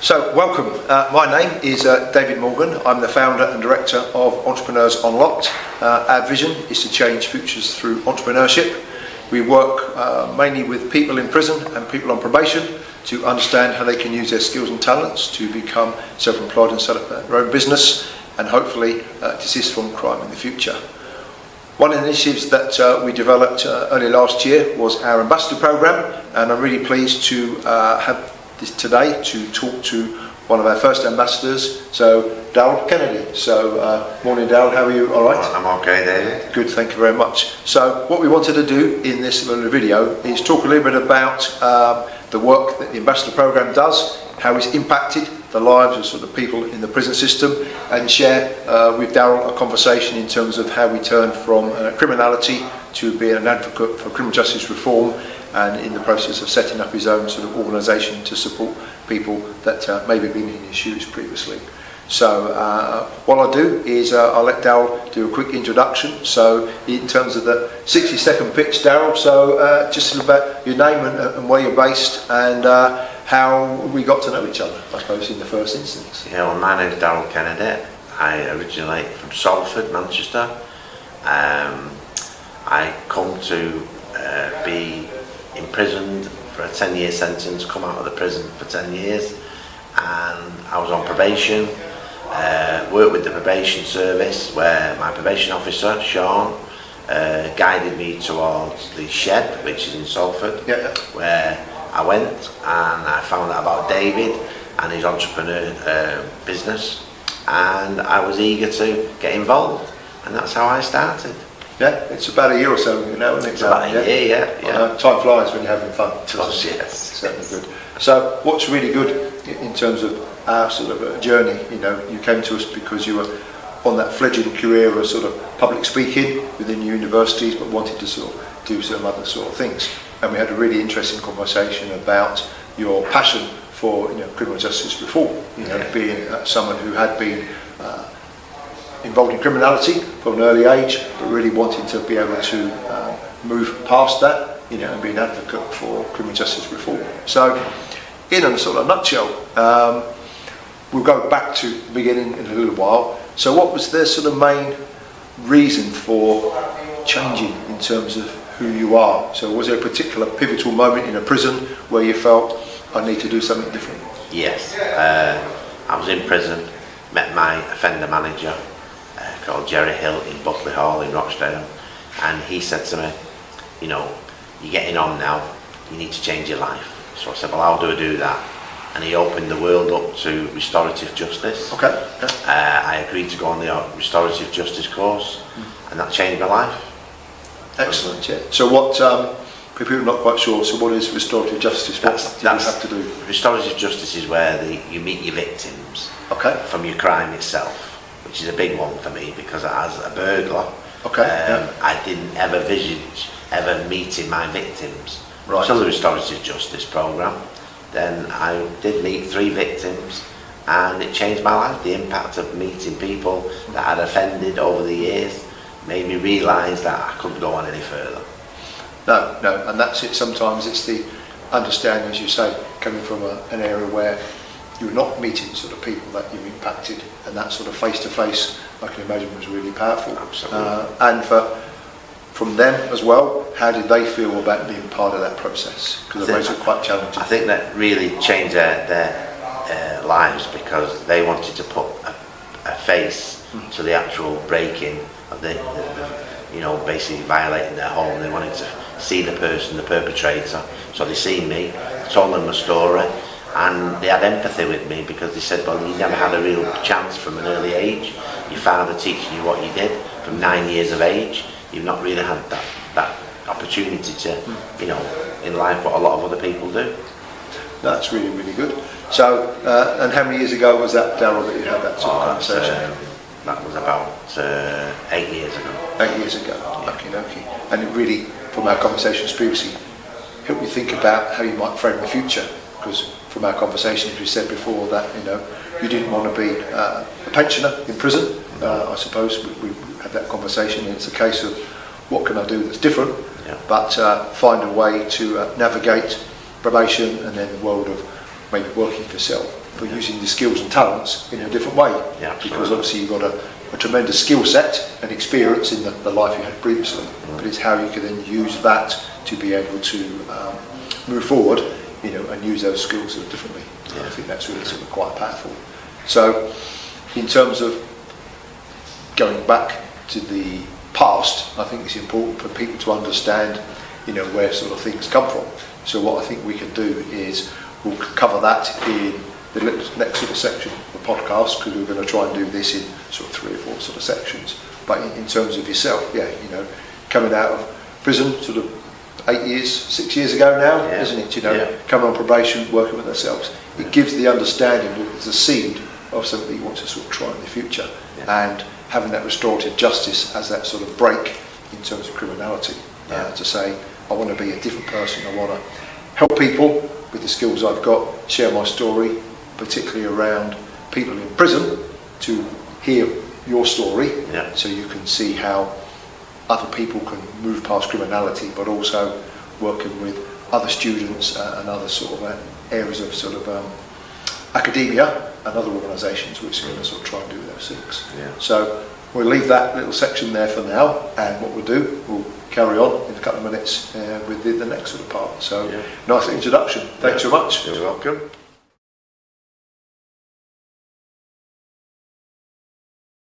So, welcome. My name is David Morgan. I'm the founder and director of Entrepreneurs Unlocked. Our vision is to change futures through entrepreneurship. We work mainly with people in prison and people on probation to understand how they can use their skills and talents to become self-employed and set up their own business and hopefully desist from crime in the future. One of the initiatives that we developed early last year was our ambassador program, and I'm really pleased to have this today to talk to one of our first ambassadors, so Darryl Kennedy. So, morning Darryl, how are you? All right? I'm okay, David. Good, thank you very much. So, what we wanted to do in this little video is talk a little bit about the work that the ambassador program does, how it's impacted the lives of sort of people in the prison system, and share with Darryl a conversation in terms of how we turn from criminality to being an advocate for criminal justice reform, and in the process of setting up his own sort of organisation to support people that maybe been in his shoes previously. So what I'll do is I'll let Darryl do a quick introduction. So in terms of the 60-second pitch, Darryl, so just about your name and where you're based and how we got to know each other, I suppose, in the first instance. Yeah, well, my name is Darryl Kennedy. I originate from Salford, Manchester. I come to be imprisoned for a 10-year sentence, come out of the prison for 10 years, and I was on probation, worked with the probation service where my probation officer, Sean, guided me towards the shed, which is in Salford, where I went and I found out about David and his entrepreneur business, and I was eager to get involved, and that's how I started. Yeah, it's about a year or so, you know, isn't it? It's about a year, yeah. Time flies when you're having fun. It does, yes. Certainly good. So, what's really good in terms of our sort of journey, you know, you came to us because you were on that fledgling career of sort of public speaking within universities, but wanted to sort of do some other sort of things. And we had a really interesting conversation about your passion for, you know, criminal justice reform, you know, being someone who had been involved in criminality from an early age, but really wanting to be able to move past that, you know, and be an advocate for criminal justice reform. So, in a sort of nutshell, we'll go back to the beginning in a little while. So, what was the sort of main reason for changing in terms of who you are? So, was there a particular pivotal moment in a prison where you felt, I need to do something different? Yes. I was in prison, met my offender manager, called Jerry Hill in Buckley Hall in Rochdale, and he said to me, you know, you're getting on now, you need to change your life. So I said, well, how do I do that? And he opened the world up to restorative justice. Okay. I agreed to go on the restorative justice course, and that changed my life. Excellent, yeah. So what, for people who are not quite sure, so what is restorative justice? What do you have to do? Restorative justice is where you meet your victims from your crime itself, which is a big one for me because as a burglar, I didn't ever envisage ever meeting my victims. Right. So the restorative justice program, then I did meet 3 victims, and it changed my life. The impact of meeting people that had offended over the years made me realise that I couldn't go on any further. No, and that's it. Sometimes it's the understanding, as you say, coming from an area where you're not meeting sort of people that you've impacted, and that sort of face-to-face, I can imagine, was really powerful. Absolutely. And from them as well, how did they feel about being part of that process? Because it makes it quite challenging. I think that really changed their lives because they wanted to put a face to the actual breaking of the, you know, basically violating their home. They wanted to see the person, the perpetrator. So they seen me, told them my story, and they had empathy with me because they said, well, you never had a real chance from an early age. Your father teaching you what you did from 9 years of age. You've not really had that opportunity to, you know, in life what a lot of other people do. That's really, really good. So, and how many years ago was that, Darryl, that you had that sort of conversation? That was about 8 years ago. 8 years ago, okay. And it really, from our conversations previously, helped you think about how you might frame the future. Because from our conversations, we said before that, you know, you didn't want to be a pensioner in prison. I suppose we had that conversation, and it's a case of what can I do that's different, but find a way to navigate probation and then the world of maybe working for yourself, but using your skills and talents in a different way. Yeah, because obviously you've got a tremendous skill set and experience in the life you had previously, but it's how you can then use that to be able to move forward, you know, and use those skills sort of differently. I think that's really sort of quite powerful. So in terms of going back to the past, I think it's important for people to understand, you know, where sort of things come from. So what I think we can do is we'll cover that in the next sort of section of the podcast, because we're going to try and do this in sort of 3 or 4 sort of sections. But in terms of yourself, yeah, you know, coming out of prison sort of 6 years ago now, isn't it? You know, coming on probation, working with ourselves. It gives the understanding, it's a seed of something that you want to sort of try in the future, and having that restorative justice as that sort of break in terms of criminality, to say, I want to be a different person, I want to help people with the skills I've got, share my story, particularly around people in prison, to hear your story, so you can see how other people can move past criminality, but also working with other students and other sort of areas of sort of academia and other organisations which are going to sort of try and do those things. So we'll leave that little section there for now, and what we'll do, we'll carry on in a couple of minutes with the next sort of part. So nice introduction. Thanks so much. You're welcome.